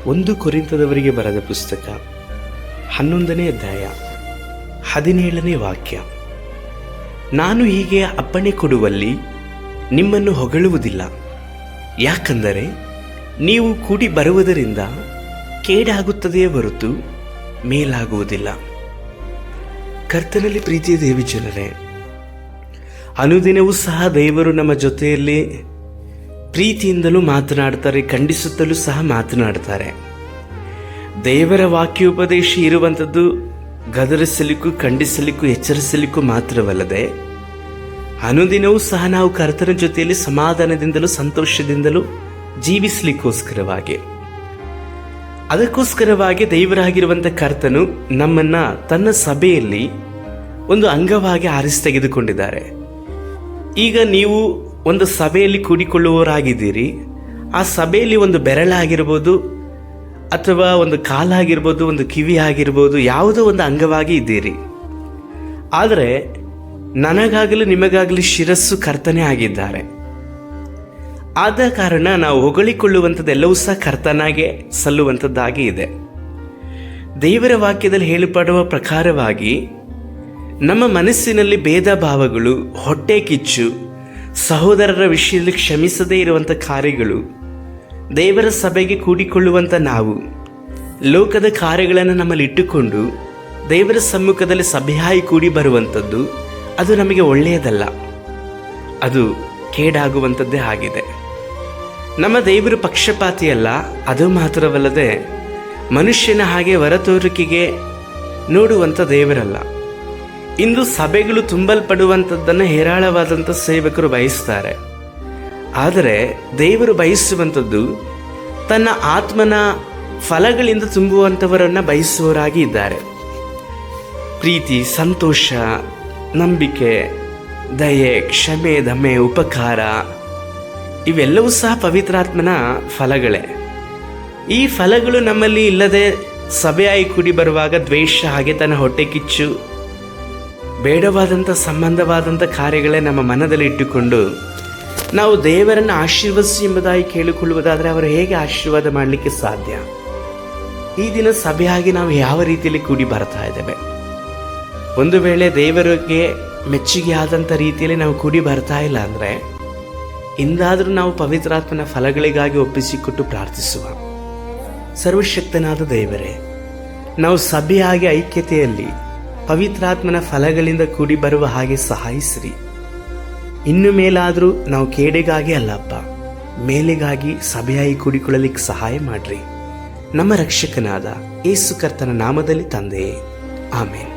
1 ಕೊರಿಂಥದವರಿಗೆ ಬರೆದ ಪುಸ್ತಕ 11ನೇ ಅಧ್ಯಾಯ 17ನೇ ವಾಕ್ಯ. ನಾನು ಹೀಗೆ ಅಪ್ಪಣೆ ಕೊಡುವಲ್ಲಿ ನಿಮ್ಮನ್ನು ಹೊಗಳುವುದಿಲ್ಲ, ಯಾಕಂದರೆ ನೀವು ಕೂಡಿ ಬರುವುದರಿಂದ ಕೇಡಾಗುತ್ತದೆಯೇ ಹೊರತು ಮೇಲಾಗುವುದಿಲ್ಲ. ಕರ್ತನಲ್ಲಿ ಪ್ರೀತಿಯ ದೇವಿ ಜನರೇ, ಅನುದಿನವೂ ಸಹ ದೇವರು ನಮ್ಮ ಜೊತೆಯಲ್ಲಿ ಪ್ರೀತಿಯಿಂದಲೂ ಮಾತನಾಡ್ತಾರೆ, ಖಂಡಿಸುತ್ತಲೂ ಸಹ ಮಾತನಾಡ್ತಾರೆ. ದೇವರ ವಾಕ್ಯೋಪದೇಶ ಇರುವಂಥದ್ದು ಗದರಿಸಲಿಕ್ಕೂ, ಖಂಡಿಸಲಿಕ್ಕೂ, ಎಚ್ಚರಿಸಲಿಕ್ಕೂ ಮಾತ್ರವಲ್ಲದೆ ಅನುದಿನವೂ ಸಹ ನಾವು ಕರ್ತನ ಜೊತೆಯಲ್ಲಿ ಸಮಾಧಾನದಿಂದಲೂ ಸಂತೋಷದಿಂದಲೂ ಜೀವಿಸಲಿಕ್ಕೋಸ್ಕರವಾಗಿ, ಅದಕ್ಕೋಸ್ಕರವಾಗಿ ದೇವರಾಗಿರುವಂಥ ಕರ್ತನು ನಮ್ಮನ್ನ ತನ್ನ ಸಭೆಯಲ್ಲಿ ಒಂದು ಅಂಗವಾಗಿ ಆರಿಸಿ ತೆಗೆದುಕೊಂಡಿದ್ದಾರೆ. ಈಗ ನೀವು ಒಂದು ಸಭೆಯಲ್ಲಿ ಕೂಡಿಕೊಳ್ಳುವವರಾಗಿದ್ದೀರಿ. ಆ ಸಭೆಯಲ್ಲಿ ಒಂದು ಬೆರಳಾಗಿರ್ಬೋದು, ಅಥವಾ ಒಂದು ಕಾಲಾಗಿರ್ಬೋದು, ಒಂದು ಕಿವಿ ಆಗಿರ್ಬೋದು, ಯಾವುದೋ ಒಂದು ಅಂಗವಾಗಿ ಇದ್ದೀರಿ. ಆದರೆ ನನಗಾಗಲಿ ನಿಮಗಾಗಲಿ ಶಿರಸ್ಸು ಕರ್ತನೇ ಆಗಿದ್ದಾರೆ. ಆದ ಕಾರಣ ನಾವು ಹೊಗಳಿಕೊಳ್ಳುವಂಥದ್ದೆಲ್ಲವೂ ಸಹ ಕರ್ತನಾಗೆ ಸಲ್ಲುವಂಥದ್ದಾಗಿ ಇದೆ. ದೇವರ ವಾಕ್ಯದಲ್ಲಿ ಹೇಳಲ್ಪಡುವ ಪ್ರಕಾರವಾಗಿ ನಮ್ಮ ಮನಸ್ಸಿನಲ್ಲಿ ಭೇದ ಭಾವಗಳು, ಹೊಟ್ಟೆ ಕಿಚ್ಚು, ಸಹೋದರರ ವಿಷಯದಲ್ಲಿ ಕ್ಷಮಿಸದೇ ಇರುವಂಥ ಕಾರ್ಯಗಳು, ದೇವರ ಸಭೆಗೆ ಕೂಡಿಕೊಳ್ಳುವಂಥ ನಾವು ಲೋಕದ ಕಾರ್ಯಗಳನ್ನು ನಮ್ಮಲ್ಲಿ ಇಟ್ಟುಕೊಂಡು ದೇವರ ಸಮ್ಮುಖದಲ್ಲಿ ಸಭೆಯಾಗಿ ಕೂಡಿ ಬರುವಂಥದ್ದು, ಅದು ನಮಗೆ ಒಳ್ಳೆಯದಲ್ಲ, ಅದು ಕೇಡಾಗುವಂಥದ್ದೇ ಆಗಿದೆ. ನಮ್ಮ ದೇವರು ಪಕ್ಷಪಾತಿಯಲ್ಲ, ಅದು ಮಾತ್ರವಲ್ಲದೆ ಮನುಷ್ಯನ ಹಾಗೆ ಹೊರತೋರಿಕೆಗೆ ನೋಡುವಂಥ ದೇವರಲ್ಲ. ಇಂದು ಸಭೆಗಳು ತುಂಬಲ್ಪಡುವಂಥದ್ದನ್ನು ಹೇರಾಳವಾದಂಥ ಸೇವಕರು ಬಯಸ್ತಾರೆ. ಆದರೆ ದೇವರು ಬಯಸುವಂಥದ್ದು ತನ್ನ ಆತ್ಮನ ಫಲಗಳಿಂದ ತುಂಬುವಂಥವರನ್ನು ಬಯಸುವವರಾಗಿ ಇದ್ದಾರೆ. ಪ್ರೀತಿ, ಸಂತೋಷ, ನಂಬಿಕೆ, ದಯೆ, ಕ್ಷಮೆ, ದಮೆ, ಉಪಕಾರ, ಇವೆಲ್ಲವೂ ಸಹ ಪವಿತ್ರಾತ್ಮನ ಫಲಗಳೇ. ಈ ಫಲಗಳು ನಮ್ಮಲ್ಲಿ ಇಲ್ಲದೆ ಸಭೆಯಾಗಿ ಕೂಡಿ ಬರುವಾಗ ದ್ವೇಷ, ಹಾಗೆ ತನ್ನ ಹೊಟ್ಟೆ ಕಿಚ್ಚು, ಬೇಡವಾದಂಥ ಸಂಬಂಧವಾದಂಥ ಕಾರ್ಯಗಳೇ ನಮ್ಮ ಮನದಲ್ಲಿ ಇಟ್ಟುಕೊಂಡು ನಾವು ದೇವರನ್ನು ಆಶೀರ್ವದಿಸಿ ಎಂಬುದಾಗಿ ಕೇಳಿಕೊಳ್ಳುವುದಾದರೆ ಅವರು ಹೇಗೆ ಆಶೀರ್ವಾದ ಮಾಡಲಿಕ್ಕೆ ಸಾಧ್ಯ? ಈ ದಿನ ಸಭೆಯಾಗಿ ನಾವು ಯಾವ ರೀತಿಯಲ್ಲಿ ಕೂಡಿ ಬರ್ತಾ ಇದ್ದೇವೆ? ಒಂದು ವೇಳೆ ದೇವರಿಗೆ ಮೆಚ್ಚುಗೆ ಆದಂಥ ರೀತಿಯಲ್ಲಿ ನಾವು ಕೂಡಿ ಬರ್ತಾ ಇಲ್ಲ ಅಂದರೆ ಇಂದಾದರೂ ನಾವು ಪವಿತ್ರಾತ್ಮನ ಫಲಗಳಿಗಾಗಿ ಒಪ್ಪಿಸಿಕೊಟ್ಟು ಪ್ರಾರ್ಥಿಸುವ. ಸರ್ವಶಕ್ತನಾದ ದೇವರೇ, ನಾವು ಸಭೆಯಾಗಿ ಐಕ್ಯತೆಯಲ್ಲಿ ಪವಿತ್ರಾತ್ಮನ ಫಲಗಳಿಂದ ಕೂಡಿ ಬರುವ ಹಾಗೆ ಸಹಾಯಿಸಿರಿ. ಇನ್ನು ಮೇಲಾದರೂ ನಾವು ಕೇಡೆಗಾಗಿ ಅಲ್ಲಪ್ಪ, ಮೇಲೆಗಾಗಿ ಸಭೆಯಾಗಿ ಕೂಡಿಕೊಳ್ಳಲಿಕ್ಕೆ ಸಹಾಯ ಮಾಡ್ರಿ. ನಮ್ಮ ರಕ್ಷಕನಾದ ಯೇಸು ಕರ್ತನ ನಾಮದಲ್ಲಿ ತಂದೆಯೇ, ಆಮೇನ್.